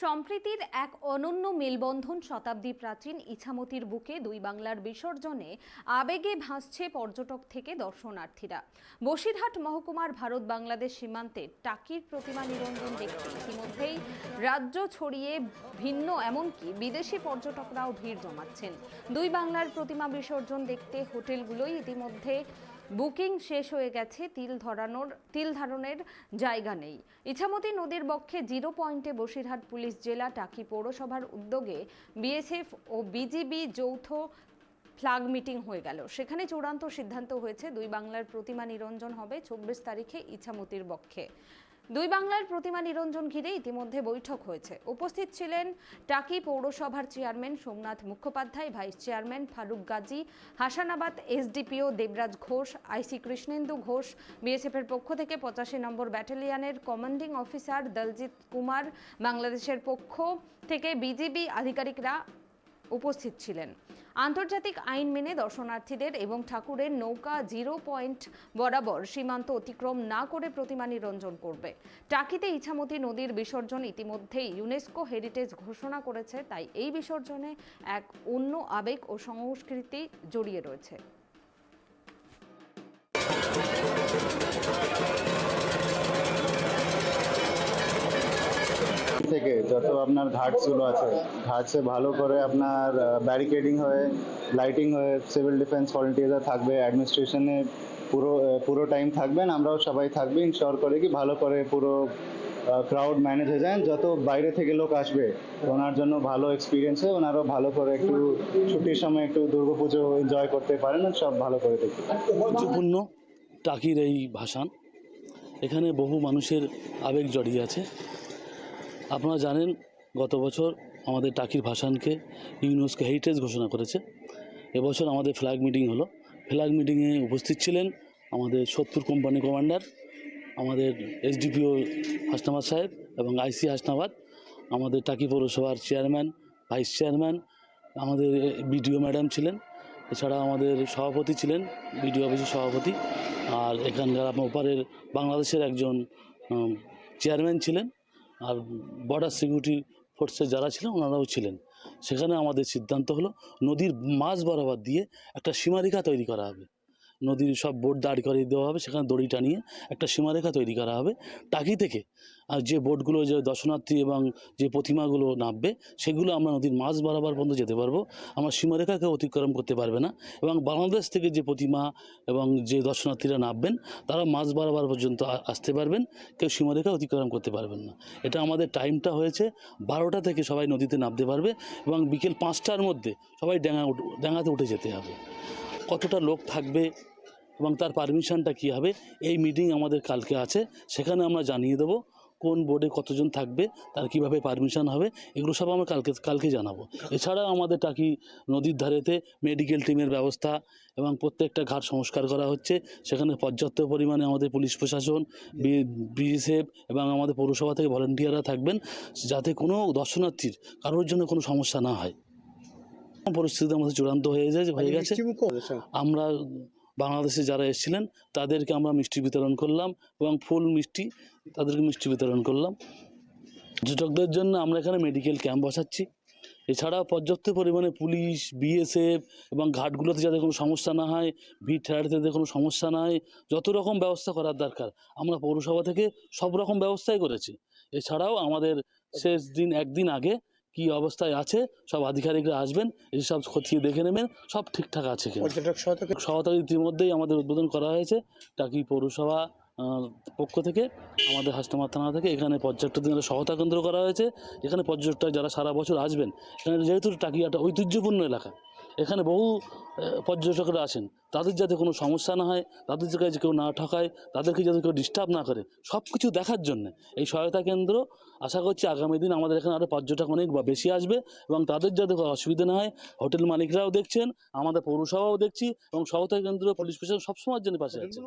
সম্প্রীতির এক অনন্য মেলবন্ধন শতাব্দী প্রাচীন ইছামতির বুকে দুই বাংলার বিসর্জনে আবেগে ভাসছে পর্যটক থেকে দর্শনার্থীরা। বসিরহাট মহকুমার ভারত বাংলাদেশ সীমান্তে টাকির প্রতিমা নিরঞ্জন দেখতে ইতিমধ্যেই রাজ্য ছড়িয়ে ভিন্ন এমনকি বিদেশি পর্যটকরাও ভিড় জমাচ্ছেন। দুই বাংলার প্রতিমা বিসর্জন দেখতে হোটেলগুলোই ইতিমধ্যে বুকিং শেষ হয়ে গেছে। তিল ধারণের জায়গা নেই। ইছামতি নদীর বক্ষে জিরো পয়েন্টে বসিরহাট পুলিশ জেলা টাকি পৌরসভার উদ্যোগে বিএসএফ ও বিজিবি যৌথ ফ্ল্যাগ মিটিং হয়ে গেল। সেখানে চূড়ান্ত সিদ্ধান্ত হয়েছে দুই বাংলার প্রতিমা নিরঞ্জন হবে 24 তারিখে ইছামতির বক্ষে। দুই বাংলার প্রতিমা নিরঞ্জন ঘিরে ইতিমধ্যে বৈঠক হয়েছে। উপস্থিত ছিলেন টাকি পৌরসভার chairman Somnath Mukhopadhyay, vice chairman Faruk Gazi, Hasanabad SDPO Debraj Ghosh, IC Krishnendu Ghosh, বিএসএফের পক্ষ থেকে 85 নম্বর ব্যাটালিয়নের কমান্ডিং অফিসার দলজিৎ কুমার, বাংলাদেশের পক্ষ থেকে বিজিবি আধিকারিকরা উপস্থিত ছিলেন। আন্তর্জাতিক আইন মেনে দর্শনার্থীদের এবং ঠাকুরের নৌকা জিরো পয়েন্ট বরাবর সীমান্ত অতিক্রম না করে প্রতিমা নিরঞ্জন করবে। টাকিতে ইছামতি নদীর বিসর্জন ইতিমধ্যেই ইউনেস্কো হেরিটেজ ঘোষণা করেছে, তাই এই বিসর্জনে এক অন্য আবেগ ও সংস্কৃতি জড়িয়ে রয়েছে। থেকে যত আপনার ঘাটসগুলো আছে, ঘাটসে ভালো করে আপনার ব্যারিকেডিং হয়ে, লাইটিং হয়ে, সিভিল ডিফেন্স ভলেন্টিয়াররা থাকবে, অ্যাডমিনিস্ট্রেশনে পুরো টাইম থাকবেন, আমরাও সবাই থাকবে। ইনশিওর করে কি ভালো করে পুরো ক্রাউড ম্যানেজ হয়ে যায়। যত বাইরে থেকে লোক আসবে ওনার জন্য ভালো এক্সপিরিয়েন্স হয়, ওনারাও ভালো করে একটু ছুটির সময় একটু দুর্গাপুজো এনজয় করতে পারেন, সব ভালো করে দেখতে। গুরুত্বপূর্ণ টাকির এই ভাসান, এখানে বহু মানুষের আবেগ জড়িয়ে আছে। আপনারা জানেন গত বছর আমাদের টাকির ভাসানকে ইউনেস্কো হেরিটেজ ঘোষণা করেছে। এবছর আমাদের ফ্ল্যাগ মিটিং হলো। ফ্ল্যাগ মিটিংয়ে উপস্থিত ছিলেন আমাদের 70 কোম্পানি কমান্ডার, আমাদের এসডিপিও হাসনাবাদ সাহেব এবং আইসি হাসনাবাদ, আমাদের টাকি পৌরসভার চেয়ারম্যান, ভাইস চেয়ারম্যান, আমাদের বিডিও ম্যাডাম ছিলেন, এছাড়া আমাদের সভাপতি ছিলেন, বিডিও অফিসের সভাপতি, আর এখানকার আপনার ওপারের বাংলাদেশের একজন চেয়ারম্যান ছিলেন, আর বর্ডার সিকিউরিটি ফোর্সের যারা ছিলেন ওনারাও ছিলেন। সেখানে আমাদের সিদ্ধান্ত হলো নদীর মাঝ বরাবর দিয়ে একটা সীমারেখা তৈরি করা হবে। নদীর সব বোট দাঁড় করিয়ে দেওয়া হবে, সেখানে দড়ি টানিয়ে একটা সীমারেখা তৈরি করা হবে। টাকি থেকে আর যে বোটগুলো, যে দর্শনার্থী এবং যে প্রতিমাগুলো নামবে, সেগুলো আমরা নদীর মাঝ বরাবর পর্যন্ত যেতে পারবো। আমরা সীমারেখাকে অতিক্রম করতে পারবে না, এবং বাংলাদেশ থেকে যে প্রতিমা এবং যে দর্শনার্থীরা নামবেন তারা মাঝ বরাবর পর্যন্ত আসতে পারবেন, কেউ সীমারেখা অতিক্রম করতে পারবেন না। এটা আমাদের টাইমটা হয়েছে 12টা থেকে সবাই নদীতে নামতে পারবে, এবং বিকেল 5টার মধ্যে সবাই ডাঙাতে উঠে যেতে হবে। কতটা লোক থাকবে এবং তার পারমিশনটা কী হবে, এই মিটিং আমাদের কালকে আছে, সেখানে আমরা জানিয়ে দেবো কোন বোর্ডে কতজন থাকবে, তার কীভাবে পারমিশন হবে, এগুলো সব আমরা কালকে জানাবো। এছাড়াও আমাদের টাকি নদীর ধারেতে মেডিকেল টিমের ব্যবস্থা এবং প্রত্যেকটা ঘাট সংস্কার করা হচ্ছে। সেখানে পর্যাপ্ত পরিমাণে আমাদের পুলিশ প্রশাসন, বিএসএফ এবং আমাদের পৌরসভা থেকে ভলেন্টিয়াররা থাকবেন, যাতে কোনো দর্শনার্থীর কারোর জন্য কোনো সমস্যা না হয়। পরিস্থিতি আমাদের চূড়ান্ত হয়ে গেছে। আমরা বাংলাদেশে যারা এসেছিলেন তাদেরকে আমরা মিষ্টি বিতরণ করলাম, এবং ফুল মিষ্টি তাদেরকে মিষ্টি বিতরণ করলাম। পর্যটকদের জন্য আমরা এখানে মেডিকেল ক্যাম্প বসাচ্ছি। এছাড়াও পর্যাপ্ত পরিমাণে পুলিশ, বিএসএফ এবং ঘাটগুলোতে যাতে কোনো সমস্যা না হয়, ভিড় ঠেলাতে যাতে কোনো সমস্যা না হয়, যত রকম ব্যবস্থা করার দরকার আমরা পৌরসভা থেকে সব রকম ব্যবস্থাই করেছি। এছাড়াও আমাদের শেষ দিন একদিন আগে কি অবস্থায় আছে সব আধিকারিকরা আসবেন, এইসব খতিয়ে দেখে নেবেন, সব ঠিকঠাক আছে কিনা। সহায়তা ইতিমধ্যেই আমাদের উদ্বোধন করা হয়েছে টাকি পৌরসভা পক্ষ থেকে, আমাদের হাসনাবাদ থানা থেকে। এখানে পর্যটকদের সহায়তা কেন্দ্র করা হয়েছে। এখানে পর্যটক যারা সারা বছর আসবেন, এখানে যেহেতু টাকি একটা ঐতিহ্যপূর্ণ এলাকা, এখানে বহু পর্যটকরা আসেন, তাদের যাতে কোনো সমস্যা না হয়, তাদের কাছে কেউ না ঠকায়, তাদেরকে যাতে কেউ ডিস্টার্ব না করে, সব কিছু দেখার জন্য এই সহায়তা কেন্দ্র। আশা করছি আগামী দিন আমাদের এখানে আরও পর্যটক অনেক বেশি আসবে, এবং তাদের যাতে অসুবিধা না হয় হোটেল মালিকরাও দেখছেন, আমাদের পৌরসভাও দেখছি, এবং সহায়তা কেন্দ্র পুলিশ প্রশাসন সবসময়ের জন্য পাশে আছে।